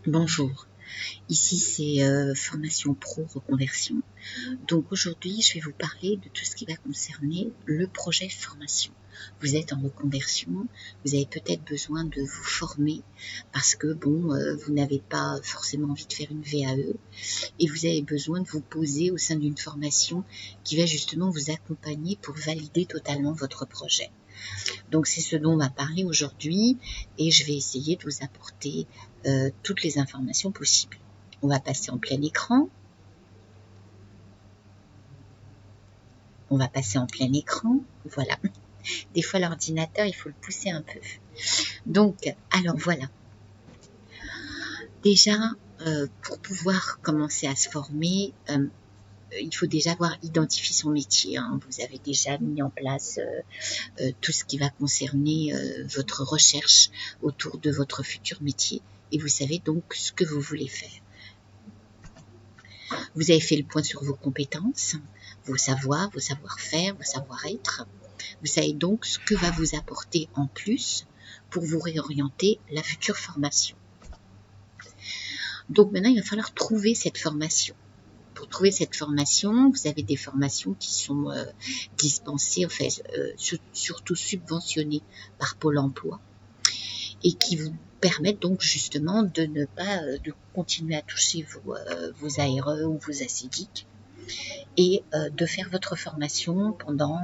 Bonjour, ici c'est Formation Pro Reconversion. Donc aujourd'hui je vais vous parler de tout ce qui va concerner le projet formation. Vous êtes en reconversion, vous avez peut-être besoin de vous former parce que vous n'avez pas forcément envie de faire une VAE et vous avez besoin de vous poser au sein d'une formation qui va justement vous accompagner pour valider totalement votre projet. Donc c'est ce dont on va parler aujourd'hui et je vais essayer de vous apporter toutes les informations possibles. On va passer en plein écran. On va passer en plein écran. Voilà. Des fois l'ordinateur, il faut le pousser un peu. Donc, alors voilà. Déjà, pour pouvoir commencer à se former, il faut déjà avoir identifié son métier. Vous avez déjà mis en place tout ce qui va concerner votre recherche autour de votre futur métier et vous savez donc ce que vous voulez faire. Vous avez fait le point sur vos compétences, vos savoirs, vos savoir-faire, vos savoir-être. Vous savez donc ce que va vous apporter en plus pour vous réorienter la future formation. Donc maintenant, il va falloir trouver cette formation. Pour trouver cette formation, vous avez des formations qui sont dispensées, surtout subventionnées par Pôle emploi et qui vous permettent donc justement de ne pas de continuer à toucher vos ARE ou vos ACDIC et de faire votre formation pendant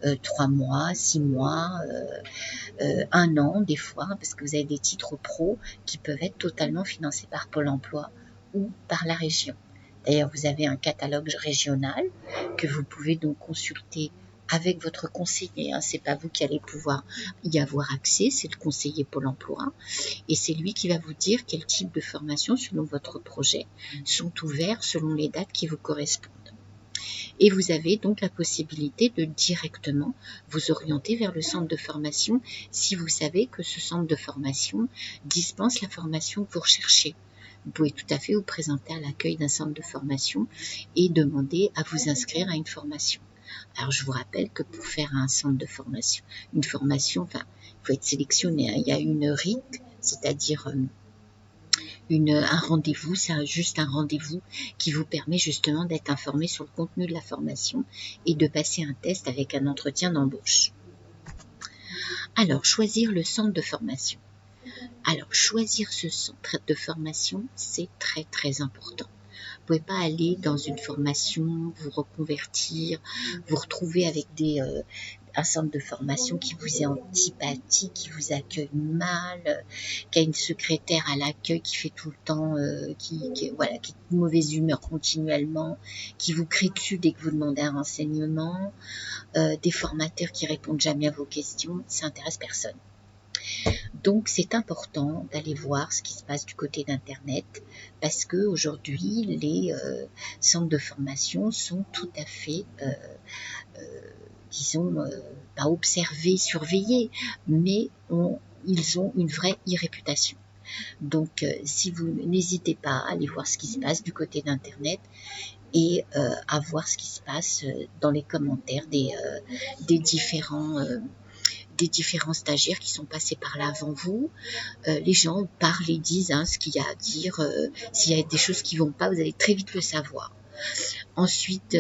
3 mois, 6 mois, 1 an des fois, parce que vous avez des titres pro qui peuvent être totalement financés par Pôle emploi ou par la région. D'ailleurs, vous avez un catalogue régional que vous pouvez donc consulter avec votre conseiller. C'est pas vous qui allez pouvoir y avoir accès, c'est le conseiller Pôle emploi. Et c'est lui qui va vous dire quel type de formation, selon votre projet, sont ouverts selon les dates qui vous correspondent. Et vous avez donc la possibilité de directement vous orienter vers le centre de formation si vous savez que ce centre de formation dispense la formation que vous recherchez. Vous pouvez tout à fait vous présenter à l'accueil d'un centre de formation et demander à vous inscrire à une formation. Alors je vous rappelle que pour faire un centre de formation, il faut être sélectionné. Il y a une RIC, c'est-à-dire un rendez-vous, c'est juste un rendez-vous qui vous permet justement d'être informé sur le contenu de la formation et de passer un test avec un entretien d'embauche. Alors, choisir le centre de formation. Alors, choisir ce centre de formation, c'est très très important. Vous ne pouvez pas aller dans une formation, vous reconvertir, vous retrouver avec un centre de formation qui vous est antipathique, qui vous accueille mal, qui a une secrétaire à l'accueil qui fait tout le temps, qui est de mauvaise humeur continuellement, qui vous crie dessus dès que vous demandez un renseignement, des formateurs qui répondent jamais à vos questions, ça intéresse personne. Donc c'est important d'aller voir ce qui se passe du côté d'Internet parce que aujourd'hui les centres de formation sont tout à fait pas observés, surveillés, mais ils ont une vraie e-réputation. Donc si vous n'hésitez pas à aller voir ce qui se passe du côté d'Internet et à voir ce qui se passe dans les commentaires des différents stagiaires qui sont passés par là avant vous. Les gens parlent et disent ce qu'il y a à dire. S'il y a des choses qui ne vont pas, vous allez très vite le savoir. Ensuite,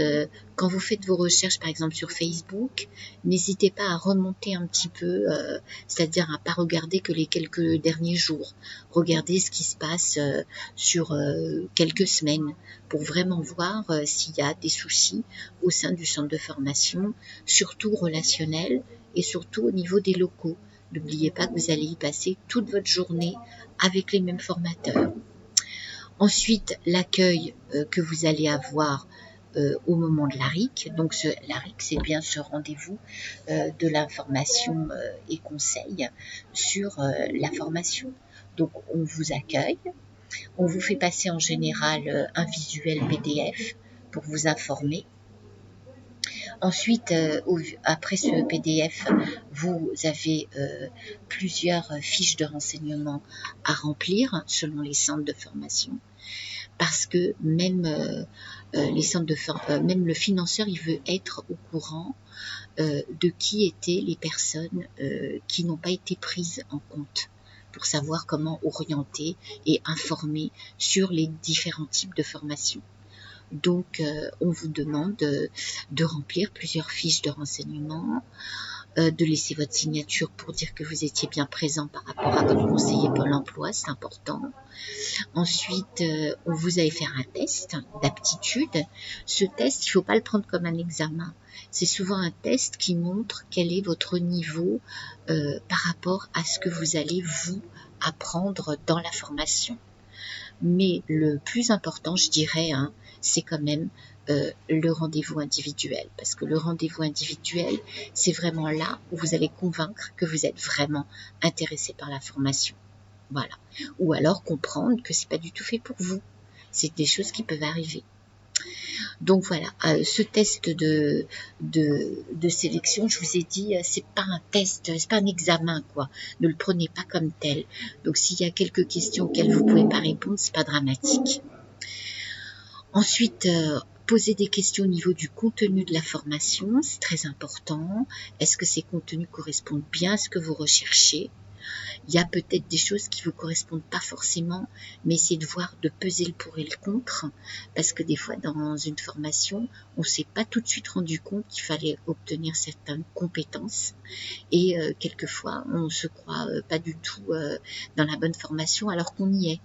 quand vous faites vos recherches, par exemple sur Facebook, n'hésitez pas à remonter un petit peu, c'est-à-dire à pas regarder que les quelques derniers jours. Regardez ce qui se passe sur quelques semaines pour vraiment voir s'il y a des soucis au sein du centre de formation, surtout relationnels et surtout au niveau des locaux. N'oubliez pas que vous allez y passer toute votre journée avec les mêmes formateurs. Ensuite, l'accueil que vous allez avoir au moment de la RIC. Donc la RIC, c'est bien ce rendez-vous de l'information et conseil sur la formation. Donc on vous accueille, on vous fait passer en général un visuel PDF pour vous informer. Ensuite, après ce PDF, vous avez plusieurs fiches de renseignements à remplir selon les centres de formation. Parce que même même le financeur, il veut être au courant de qui étaient les personnes qui n'ont pas été prises en compte pour savoir comment orienter et informer sur les différents types de formations. Donc, on vous demande de remplir plusieurs fiches de renseignement, de laisser votre signature pour dire que vous étiez bien présent par rapport à votre conseiller Pôle emploi, c'est important. Ensuite, on vous avait fait un test d'aptitude. Ce test, il ne faut pas le prendre comme un examen. C'est souvent un test qui montre quel est votre niveau par rapport à ce que vous allez vous apprendre dans la formation. Mais le plus important, je dirais, c'est quand même le rendez-vous individuel. Parce que le rendez-vous individuel, c'est vraiment là où vous allez convaincre que vous êtes vraiment intéressé par la formation. Voilà. Ou alors comprendre que c'est pas du tout fait pour vous. C'est des choses qui peuvent arriver. Donc voilà, ce test de sélection, je vous ai dit, c'est pas un test, c'est pas un examen, quoi. Ne le prenez pas comme tel. Donc s'il y a quelques questions auxquelles vous pouvez pas répondre, c'est pas dramatique. Ensuite, poser des questions au niveau du contenu de la formation, c'est très important. Est-ce que ces contenus correspondent bien à ce que vous recherchez ? Il y a peut-être des choses qui ne vous correspondent pas forcément, mais essayez de voir, de peser le pour et le contre, parce que des fois, dans une formation, on ne s'est pas tout de suite rendu compte qu'il fallait obtenir certaines compétences, et quelquefois, on se croit pas du tout dans la bonne formation alors qu'on y est.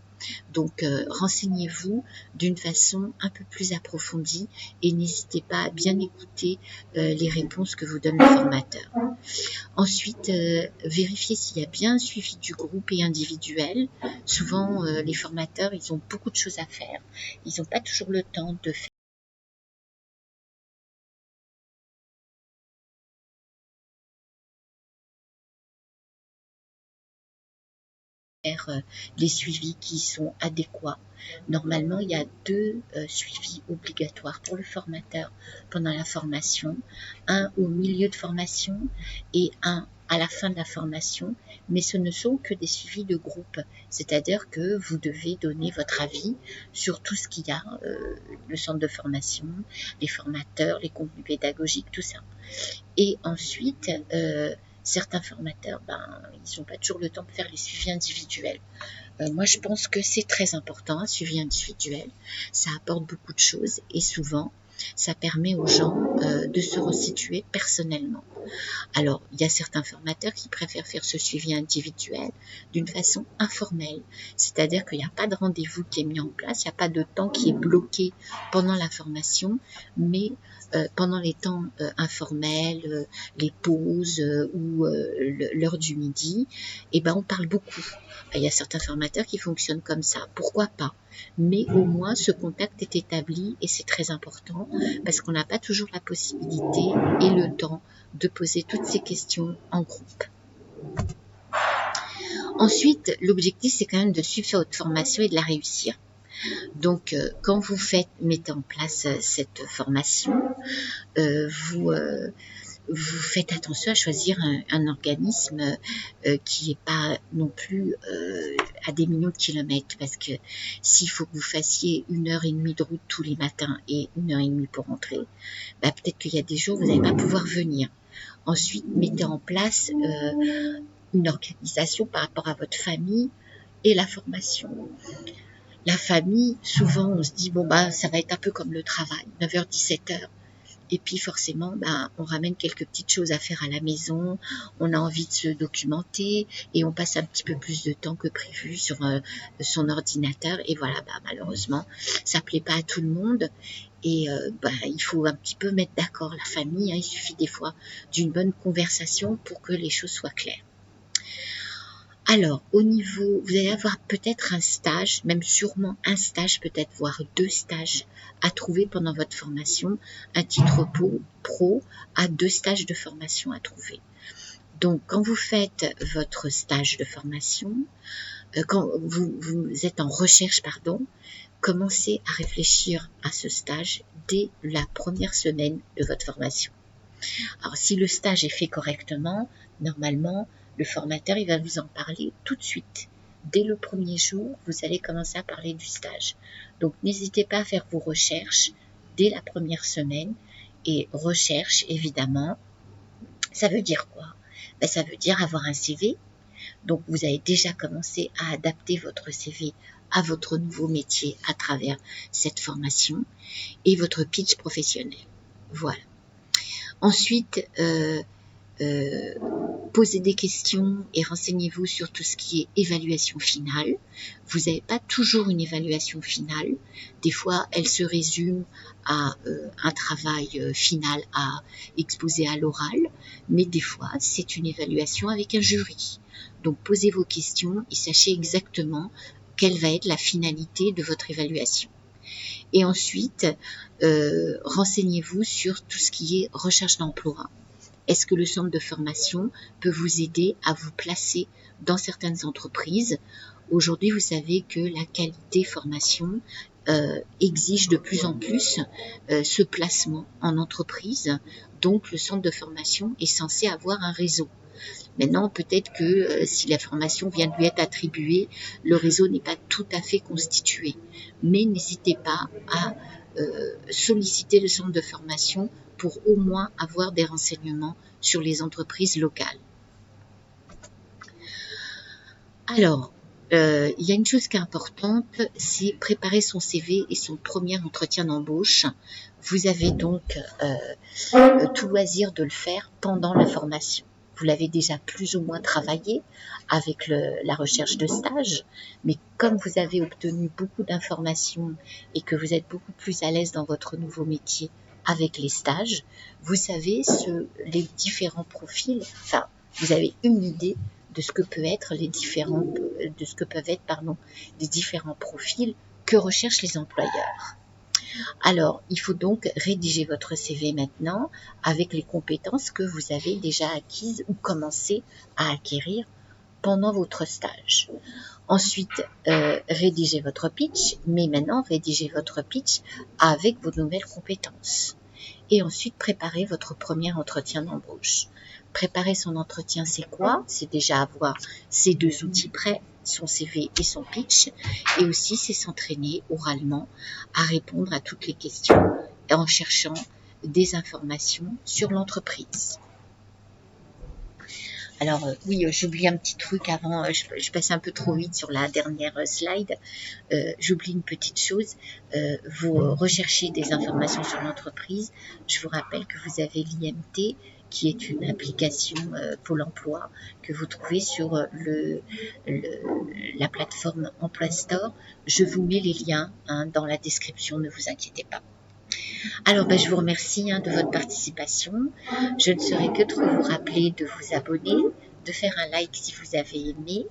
Donc, renseignez-vous d'une façon un peu plus approfondie et n'hésitez pas à bien écouter les réponses que vous donne le formateur. Ensuite, vérifiez s'il y a bien un suivi du groupe et individuel. Souvent, les formateurs, ils ont beaucoup de choses à faire. Ils n'ont pas toujours le temps de faire les suivis qui sont adéquats. Normalement, il y a 2 suivis obligatoires pour le formateur pendant la formation, un au milieu de formation et un à la fin de la formation, mais ce ne sont que des suivis de groupe, c'est-à-dire que vous devez donner votre avis sur tout ce qu'il y a, le centre de formation, les formateurs, les contenus pédagogiques, tout ça. Et ensuite, certains formateurs, ils n'ont pas toujours le temps de faire les suivis individuels. Moi, je pense que c'est très important, un suivi individuel. Ça apporte beaucoup de choses et souvent, ça permet aux gens de se resituer personnellement. Alors, il y a certains formateurs qui préfèrent faire ce suivi individuel d'une façon informelle. C'est-à-dire qu'il n'y a pas de rendez-vous qui est mis en place, il n'y a pas de temps qui est bloqué pendant la formation, mais pendant les temps informels, les pauses ou l'heure du midi, on parle beaucoup. Il y a certains formateurs qui fonctionnent comme ça, pourquoi pas? Mais au moins ce contact est établi et c'est très important parce qu'on n'a pas toujours la possibilité et le temps de poser toutes ces questions en groupe. Ensuite, l'objectif, c'est quand même de suivre votre formation et de la réussir. Donc, quand vous mettez en place cette formation, vous faites attention à choisir un organisme qui n'est pas non plus à des millions de kilomètres, parce que s'il faut que vous fassiez 1h30 de route tous les matins et 1h30 pour rentrer, peut-être qu'il y a des jours où vous n'allez pas pouvoir venir. Ensuite, mettez en place une organisation par rapport à votre famille et la formation. La famille, souvent, on se dit, ça va être un peu comme le travail, 9h, 17h. Et puis forcément, on ramène quelques petites choses à faire à la maison, on a envie de se documenter et on passe un petit peu plus de temps que prévu sur son ordinateur. Et voilà, malheureusement, ça ne plaît pas à tout le monde. Et il faut un petit peu mettre d'accord la famille. Il suffit des fois d'une bonne conversation pour que les choses soient claires. Alors, au niveau, vous allez avoir peut-être un stage, même sûrement un stage, peut-être voire 2 stages à trouver pendant votre formation. Un titre pro à 2 stages de formation à trouver. Donc, quand vous faites votre stage de formation, quand vous êtes en recherche, commencez à réfléchir à ce stage dès la première semaine de votre formation. Alors, si le stage est fait correctement, normalement, le formateur, il va vous en parler tout de suite. Dès le premier jour, vous allez commencer à parler du stage. Donc, n'hésitez pas à faire vos recherches dès la première semaine. Et recherche, évidemment, ça veut dire quoi? Ça veut dire avoir un CV, Donc, vous avez déjà commencé à adapter votre CV à votre nouveau métier à travers cette formation et votre pitch professionnel. Voilà. Ensuite, posez des questions et renseignez-vous sur tout ce qui est évaluation finale. Vous n'avez pas toujours une évaluation finale. Des fois, elle se résume à un travail final à exposer à l'oral, mais des fois, c'est une évaluation avec un jury. Donc, posez vos questions et sachez exactement quelle va être la finalité de votre évaluation. Et ensuite, renseignez-vous sur tout ce qui est recherche d'emploi. Est-ce que le centre de formation peut vous aider à vous placer dans certaines entreprises? Aujourd'hui, vous savez que la qualité formation exige de plus en plus ce placement en entreprise. Donc, le centre de formation est censé avoir un réseau. Maintenant, peut-être que si la formation vient de lui être attribuée, le réseau n'est pas tout à fait constitué. Mais n'hésitez pas à solliciter le centre de formation pour au moins avoir des renseignements sur les entreprises locales. Alors, il y a une chose qui est importante, c'est préparer son CV et son premier entretien d'embauche. Vous avez donc tout loisir de le faire pendant la formation. Vous l'avez déjà plus ou moins travaillé avec la recherche de stage, mais comme vous avez obtenu beaucoup d'informations et que vous êtes beaucoup plus à l'aise dans votre nouveau métier avec les stages, vous savez les différents profils, enfin, vous avez une idée de ce que peuvent être les différents profils que recherchent les employeurs. Alors, il faut donc rédiger votre CV maintenant avec les compétences que vous avez déjà acquises ou commencé à acquérir pendant votre stage. Ensuite, rédigez votre pitch, mais maintenant, rédigez votre pitch avec vos nouvelles compétences. Et ensuite, préparez votre premier entretien d'embauche. Préparer son entretien, c'est quoi? C'est déjà avoir ces deux outils prêts, son CV et son pitch, et aussi c'est s'entraîner oralement à répondre à toutes les questions en cherchant des informations sur l'entreprise. Alors oui, j'oublie un petit truc avant, je passe un peu trop vite sur la dernière slide. J'oublie une petite chose, vous recherchez des informations sur l'entreprise. Je vous rappelle que vous avez l'IMT, qui est une application Pôle emploi que vous trouvez sur la plateforme Emploi Store. Je vous mets les liens dans la description, ne vous inquiétez pas. Alors, je vous remercie de votre participation. Je ne saurais que trop vous rappeler de vous abonner, de faire un like si vous avez aimé,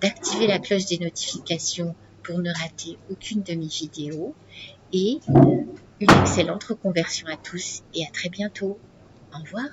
d'activer la cloche des notifications pour ne rater aucune de mes vidéos et une excellente reconversion à tous et à très bientôt. Au revoir.